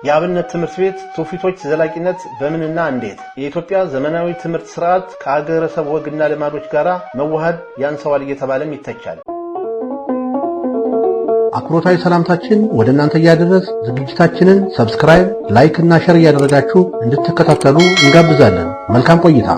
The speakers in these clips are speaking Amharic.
የአብነት ትምህርት ቤት ትውፊቶች ዘላቂነት በምንና እንዴት? የኢትዮጵያ ዘመናዊ ትምህርት ስርዓት ከአገረሰብ ወግና ልማዶች ጋር መዋሃድ ያንሰዋል እየተባለም ይተቻል። አክብሮታዊ ሰላምታችን ወደ እናንተ ያደረስ ዝግጅታችንን ሰብስክራይብ፣ ላይክ እና ሼር ያደረጋችሁ እንድትከታተሉ እንጋብዛለን። መልካም ቆይታ።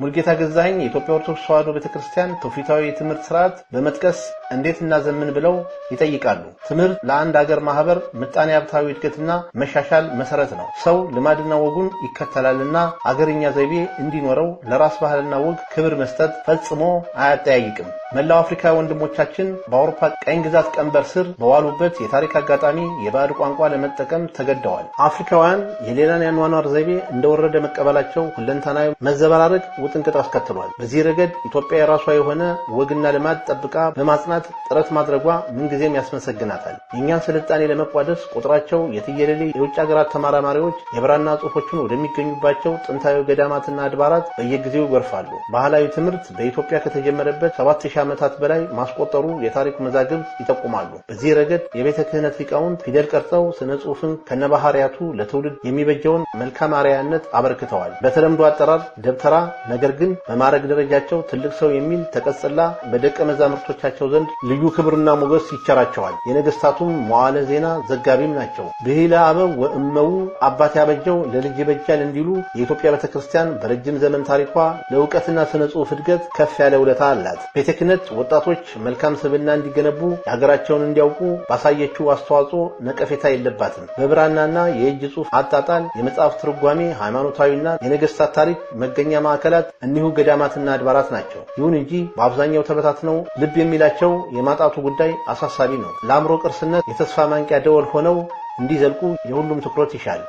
ሙልጌታ ገዛኸኝ የኢትዮጵያ ኦርቶዶክስ ተዋሕዶ ቤተክርስቲያን ትውፊታዊ የትምህርት ስርዓት በመጥቀስ እንዴት እናዘምን ብለው ይጠይቃሉ። ትምህርት ለአንድ ሀገር ማህበር ምጣኔ ሀብታዊ እድገትና መሻሻል መሰረት ነው። ሰው ልማድና ወጉን ይከተላልና አገርኛ ዘይቤ እንዲኖረው ለራስ ባህልና ወግ ክብር መስጠት ፈጽሞ አያጠያይቅም። መላው አፍሪካ ወንድሞቻችን በአውሮፓ ቀኝ ግዛት ቀንበር ስር በዋሉበት የታሪክ አጋጣሚ የባዕድ ቋንቋ ለመጠቀም ተገደዋል። አፍሪካውያን የሌላን ያኗኗር ዘይቤ እንደወረደ መቀበላቸው ሁለንተናዊ መዘበራረቅ ውጥንቅጥ አስከትሏል። በዚህ ረገድ ኢትዮጵያ የራሷ የሆነ ወግና ልማድ ጠብቃ በማጽናት ጥረት ማድረጓ ምንጊዜም ያስመሰግናታል። የእኛን ስልጣኔ ለመቋደስ ቁጥራቸው የትየለሌ የውጭ ሀገራት ተመራማሪዎች የብራና ጽሑፎችን ወደሚገኙባቸው ጥንታዊ ገዳማትና አድባራት በየጊዜው ይጎርፋሉ። ባህላዊ ትምህርት በኢትዮጵያ ከተጀመረበት 7000 ዓመታት በላይ ማስቆጠሩ የታሪክ መዛግብት ይጠቁማሉ። በዚህ ረገድ የቤተ ክህነት ሊቃውንት ፊደል ቀርጸው ስነ ጽሑፍን ከነባህሪያቱ ለትውልድ የሚበጀውን መልካም አርአያነት አበርክተዋል። በተለምዶ አጠራር ደብተራ ነገር ግን በማዕረግ ደረጃቸው ትልቅ ሰው የሚል ተቀጽላ በደቀ መዛሙርቶቻቸው ዘንድ ልዩ ክብርና ሞገስ ይቸራቸዋል። የነገስታቱም መዋዕለ ዜና ዘጋቢም ናቸው። ብሂለ አበው ወእመው አባት ያበጀው ለልጅ ይበጃል እንዲሉ የኢትዮጵያ ቤተክርስቲያን በረጅም ዘመን ታሪኳ ለእውቀትና ስነ ጽሑፍ እድገት ከፍ ያለ ውለታ አላት። ቤተ ክህነት ወጣቶች መልካም ስብዕና እንዲገነቡ የሀገራቸውን እንዲያውቁ ባሳየችው አስተዋጽኦ ነቀፌታ የለባትም። በብራናና የእጅ ጽሑፍ አጣጣል፣ የመጽሐፍ ትርጓሜ፣ ሃይማኖታዊና የነገስታት ታሪክ መገኛ ማዕከላት እኒሁ ገዳማትና አድባራት ናቸው። ይሁን እንጂ በአብዛኛው ተበታትነው ልብ የሚላቸው የማጣቱ ጉዳይ አሳሳቢ ነው። ለአእምሮ ቅርስነት የተስፋ ማንቂያ ደወል ሆነው እንዲዘልቁ የሁሉም ትኩረት ይሻል።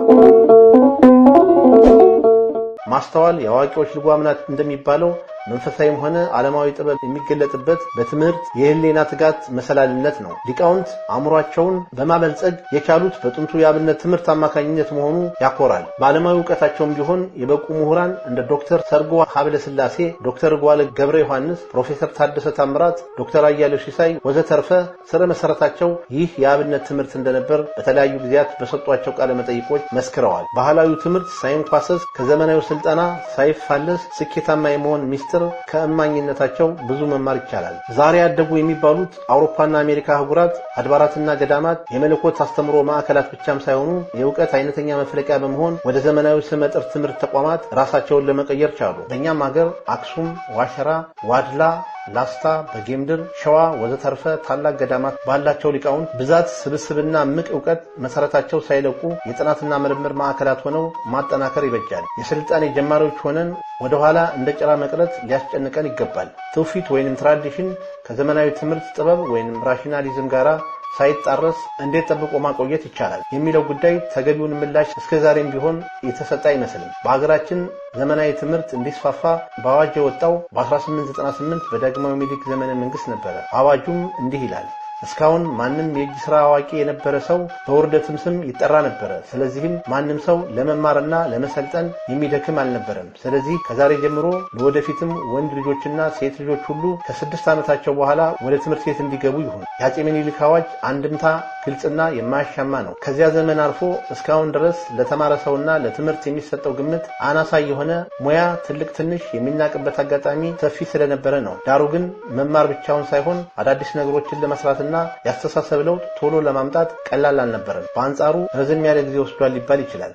ማስተዋል የአዋቂዎች ልጓም ናት እንደሚባለው መንፈሳዊም ሆነ ዓለማዊ ጥበብ የሚገለጥበት በትምህርት የህሊና ትጋት መሰላልነት ነው። ሊቃውንት አእምሯቸውን በማበልጸግ የቻሉት በጥንቱ የአብነት ትምህርት አማካኝነት መሆኑ ያኮራል። በዓለማዊ ዕውቀታቸውም ቢሆን የበቁ ምሁራን እንደ ዶክተር ሰርጎ ሀብለ ስላሴ፣ ዶክተር ጓለ ገብረ ዮሐንስ፣ ፕሮፌሰር ታደሰ ታምራት፣ ዶክተር አያሌው ሲሳይ ወዘተርፈ ስረ መሰረታቸው ይህ የአብነት ትምህርት እንደነበር በተለያዩ ጊዜያት በሰጧቸው ቃለ መጠይቆች መስክረዋል። ባህላዊ ትምህርት ሳይንኳሰስ ከዘመናዊ ስልጠና ሳይፋለስ ስኬታማ የመሆን ሚስጥር ከእማኝነታቸው ብዙ መማር ይቻላል። ዛሬ ያደጉ የሚባሉት አውሮፓና አሜሪካ አህጉራት አድባራትና ገዳማት የመለኮት አስተምሮ ማዕከላት ብቻም ሳይሆኑ የእውቀት አይነተኛ መፍለቂያ በመሆን ወደ ዘመናዊ ስመጥር ትምህርት ተቋማት ራሳቸውን ለመቀየር ቻሉ። በእኛም ሀገር አክሱም፣ ዋሸራ፣ ዋድላ፣ ላስታ፣ በጌምድር፣ ሸዋ ወዘተርፈ ታላቅ ገዳማት ባላቸው ሊቃውንት ብዛት ስብስብና ምቅ ዕውቀት መሰረታቸው ሳይለቁ የጥናትና ምርምር ማዕከላት ሆነው ማጠናከር ይበጃል። የስልጣኔ ጀማሪዎች ሆነን ወደ ኋላ እንደ ጭራ መቅረት ሊያስጨንቀን ይገባል። ትውፊት ወይንም ትራዲሽን ከዘመናዊ ትምህርት ጥበብ ወይንም ራሽናሊዝም ጋራ ሳይጣረስ እንዴት ጠብቆ ማቆየት ይቻላል የሚለው ጉዳይ ተገቢውን ምላሽ እስከዛሬም ቢሆን የተሰጠ አይመስልም። በሀገራችን ዘመናዊ ትምህርት እንዲስፋፋ በአዋጅ የወጣው በ1898 በዳግማዊ ምኒልክ ዘመነ መንግስት ነበረ። አዋጁም እንዲህ ይላል: እስካሁን ማንም የእጅ ሥራ አዋቂ የነበረ ሰው በውርደትም ስም ይጠራ ነበረ። ስለዚህም ማንም ሰው ለመማርና ለመሰልጠን የሚደክም አልነበረም። ስለዚህ ከዛሬ ጀምሮ ለወደፊትም ወንድ ልጆችና ሴት ልጆች ሁሉ ከ6 ዓመታቸው በኋላ ወደ ትምህርት ቤት እንዲገቡ ይሁን። የአፄ ምኒልክ አዋጅ አንድምታ ግልጽና የማያሻማ ነው። ከዚያ ዘመን አልፎ እስካሁን ድረስ ለተማረ ሰውና ለትምህርት የሚሰጠው ግምት አናሳ የሆነ ሙያ ትልቅ ትንሽ የሚናቅበት አጋጣሚ ሰፊ ስለነበረ ነው። ዳሩ ግን መማር ብቻውን ሳይሆን አዳዲስ ነገሮችን ለመስራትና ያስተሳሰብ ለውጥ ቶሎ ለማምጣት ቀላል አልነበረም። በአንጻሩ ረዘም ያለ ጊዜ ወስዷል ሊባል ይችላል።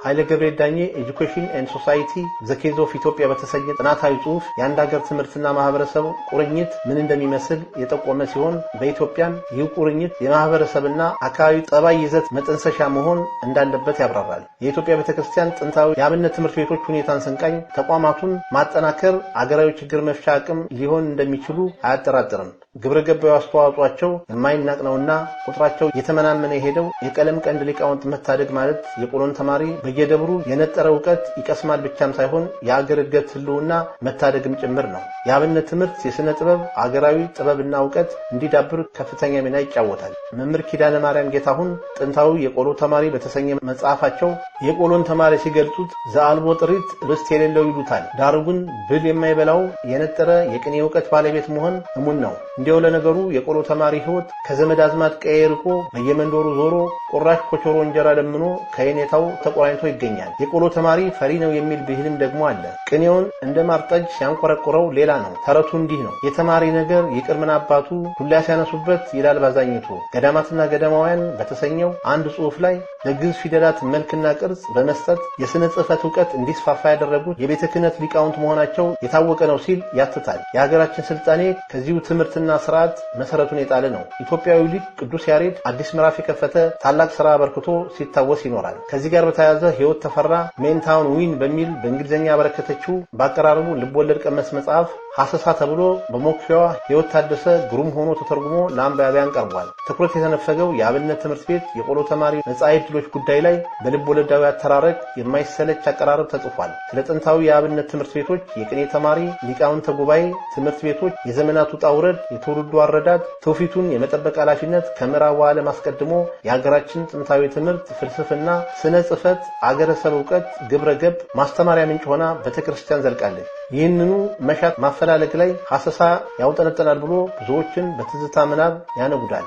ኃይለ ገብርኤል ዳኜ ኤጁኬሽን ኤንድ ሶሳይቲ ዘ ኬዝ ኦፍ ኢትዮጵያ በተሰኘ ጥናታዊ ጽሑፍ የአንድ ሀገር ትምህርትና ማህበረሰብ ቁርኝት ምን እንደሚመስል የጠቆመ ሲሆን በኢትዮጵያም ይህ ቁርኝት የማህበረሰብና አካባቢ ጠባይ ይዘት መጠንሰሻ መሆን እንዳለበት ያብራራል። የኢትዮጵያ ቤተክርስቲያን ጥንታዊ የአብነት ትምህርት ቤቶች ሁኔታን ስንቃኝ ተቋማቱን ማጠናከር አገራዊ ችግር መፍቻ አቅም ሊሆን እንደሚችሉ አያጠራጥርም። ግብረ ገባዊ አስተዋጽኦአቸው የማይናቅ ነውና ቁጥራቸው የተመናመነ የሄደው የቀለም ቀንድ ሊቃውንት መታደግ ማለት የቆሎን ተማሪ በየደብሩ የነጠረ ዕውቀት ይቀስማል ብቻም ሳይሆን የአገር እድገት ህልውና መታደግም ጭምር ነው። የአብነት ትምህርት የሥነ ጥበብ አገራዊ ጥበብና ዕውቀት እንዲዳብር ከፍተኛ ሚና ይጫወታል። መምህር ኪዳነ ማርያም ጌታሁን ጥንታዊ የቆሎ ተማሪ በተሰኘ መጽሐፋቸው የቆሎን ተማሪ ሲገልጹት ዘአልቦ ጥሪት ርስት የሌለው ይሉታል። ዳሩ ግን ብል የማይበላው የነጠረ የቅኔ ዕውቀት ባለቤት መሆን እሙን ነው። እንዲያው ለነገሩ የቆሎ ተማሪ ህይወት ከዘመድ አዝማድ ቀዬ ርቆ በየመንደሩ ዞሮ ቁራሽ ኮቾሮ እንጀራ ለምኖ ከየኔታው ተቆራኝቶ ይገኛል። የቆሎ ተማሪ ፈሪ ነው የሚል ብሂልም ደግሞ አለ። ቅኔውን እንደ ማርጠጅ ሲያንቆረቁረው ሌላ ነው። ተረቱ እንዲህ ነው። የተማሪ ነገር ይቅር ምን አባቱ ሁላ ሲያነሱበት ይላል ባዛኝቱ። ገዳማትና ገዳማውያን በተሰኘው አንድ ጽሑፍ ላይ ለግዕዝ ፊደላት መልክና ቅርጽ በመስጠት የሥነ ጽሕፈት ዕውቀት እንዲስፋፋ ያደረጉት የቤተ ክህነት ሊቃውንት መሆናቸው የታወቀ ነው ሲል ያትታል። የሀገራችን ስልጣኔ ከዚሁ ትምህርትና ስርዓት መሰረቱን የጣለ ነው። ኢትዮጵያዊ ሊቅ ቅዱስ ያሬድ አዲስ ምዕራፍ የከፈተ ታላቅ ሥራ አበርክቶ ሲታወስ ይኖራል። ከዚህ ጋር በተያያዘ ሕይወት ተፈራ ሜንታውን ዊን በሚል በእንግሊዝኛ ያበረከተችው በአቀራረቡ ልብወለድ ቀመስ መጽሐፍ ሐሰሳ ተብሎ በሞክሼዋ ሕይወት ታደሰ ግሩም ሆኖ ተተርጉሞ ለአንባቢያን ቀርቧል። ትኩረት የተነፈገው የአብነት ትምህርት ቤት የቆሎ ተማሪ መጻኢ ዕድሎች ጉዳይ ላይ በልብወለዳዊ አተራረቅ የማይሰለች አቀራረብ ተጽፏል። ስለ ጥንታዊ የአብነት ትምህርት ቤቶች፣ የቅኔ ተማሪ ሊቃውንተ ጉባኤ ትምህርት ቤቶች የዘመናት ውጣ ውረድ፣ የትውልዱ አረዳድ፣ ትውፊቱን የመጠበቅ ኃላፊነት ከምዕራቡ ዓለም አስቀድሞ የሀገራችን ጥንታዊ ትምህርት፣ ፍልስፍና፣ ስነ ጽሕፈት፣ አገረሰብ ዕውቀት፣ ግብረ ገብ ማስተማሪያ ምንጭ ሆና ቤተክርስቲያን ዘልቃለች። ይህንኑ መሻት ማፈላለግ ላይ ሐሰሳ ያውጠነጠናል ብሎ ብዙዎችን በትዝታ ምናብ ያነጉዳል።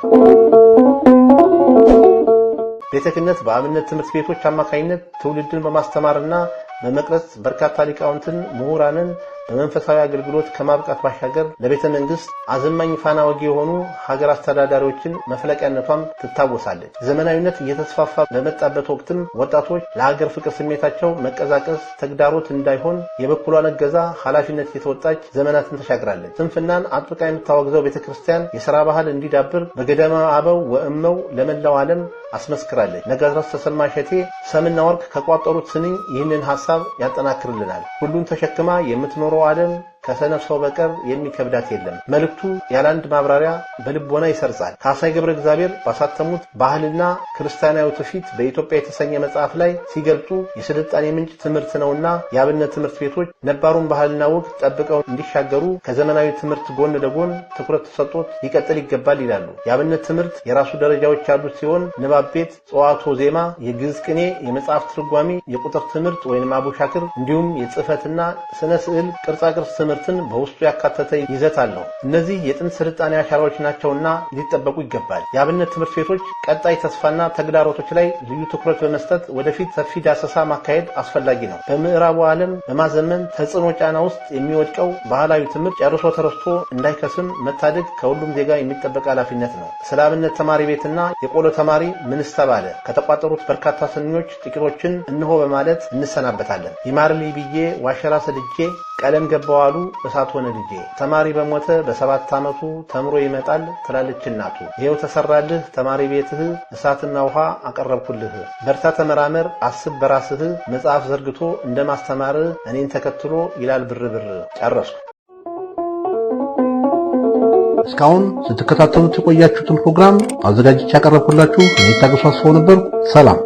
ቤተ ክህነት በአብነት ትምህርት ቤቶች አማካኝነት ትውልድን በማስተማርና በመቅረጽ በርካታ ሊቃውንትን፣ ምሁራንን በመንፈሳዊ አገልግሎት ከማብቃት ባሻገር ለቤተ መንግስት አዘማኝ ፋና ወጊ የሆኑ ሀገር አስተዳዳሪዎችን መፍለቂያነቷም ትታወሳለች። ዘመናዊነት እየተስፋፋ በመጣበት ወቅትም ወጣቶች ለሀገር ፍቅር ስሜታቸው መቀዛቀዝ ተግዳሮት እንዳይሆን የበኩሏን እገዛ ኃላፊነት የተወጣች ዘመናትን ተሻግራለች። ስንፍናን አጥብቃ የምታወግዘው ቤተክርስቲያን የሥራ ባህል እንዲዳብር በገዳመ አበው ወእመው ለመላው ዓለም አስመስክራለች። ነጋድራስ ተሰማ ሸቴ ሰምና ወርቅ ከቋጠሩት ስንኝ ይህንን ሐሳብ ያጠናክርልናል። ሁሉን ተሸክማ የምትኖረው ዓለም ከሰነፍ ሰው በቀር የሚከብዳት የለም። መልእክቱ ያላንድ ማብራሪያ በልቦና ይሰርጻል። ካሳይ ገብረ እግዚአብሔር ባሳተሙት ባህልና ክርስቲያናዊ ትውፊት በኢትዮጵያ የተሰኘ መጽሐፍ ላይ ሲገልጹ የስልጣኔ ምንጭ ትምህርት ነውና የአብነት ትምህርት ቤቶች ነባሩን ባህልና ወግ ጠብቀው እንዲሻገሩ ከዘመናዊ ትምህርት ጎን ለጎን ትኩረት ተሰጥቶት ሊቀጥል ይገባል ይላሉ። የአብነት ትምህርት የራሱ ደረጃዎች ያሉት ሲሆን ንባብ ቤት፣ ጸዋቶ ዜማ፣ የግዕዝ ቅኔ፣ የመጽሐፍ ትርጓሜ፣ የቁጥር ትምህርት ወይም አቡሻክር እንዲሁም የጽሕፈትና ስነ ስዕል ቅርጻቅርጽ ትምህርትን በውስጡ ያካተተ ይዘት አለው። እነዚህ የጥንት ስልጣኔ አሻራዎች ናቸውና ሊጠበቁ ይገባል። የአብነት ትምህርት ቤቶች ቀጣይ ተስፋና ተግዳሮቶች ላይ ልዩ ትኩረት በመስጠት ወደፊት ሰፊ ዳሰሳ ማካሄድ አስፈላጊ ነው። በምዕራቡ ዓለም በማዘመን ተጽዕኖ ጫና ውስጥ የሚወድቀው ባህላዊ ትምህርት ጨርሶ ተረስቶ እንዳይከስም መታደግ ከሁሉም ዜጋ የሚጠበቅ ኃላፊነት ነው። ስለ አብነት ተማሪ ቤትና የቆሎ ተማሪ ምንስ ተባለ? ከተቋጠሩት በርካታ ስንኞች ጥቂቶችን እንሆ በማለት እንሰናበታለን። ይማርልኝ ብዬ ዋሸራ ሰድጄ ቀለም ገባዋሉ እሳት ሆነ ልጄ። ተማሪ በሞተ በ7 ዓመቱ ተምሮ ይመጣል ትላለች እናቱ። ይሄው ተሰራልህ ተማሪ ቤትህ እሳትና ውሃ አቀረብኩልህ። በርታ ተመራመር አስብ በራስህ መጽሐፍ ዘርግቶ እንደማስተማር እኔን ተከትሎ ይላል ብርብር። ጨረስኩ። እስካሁን ስትከታተሉት የቆያችሁትን ፕሮግራም አዘጋጅቼ ያቀረብኩላችሁ እኔ ታገሱ አስፋው ነበርኩ። ሰላም።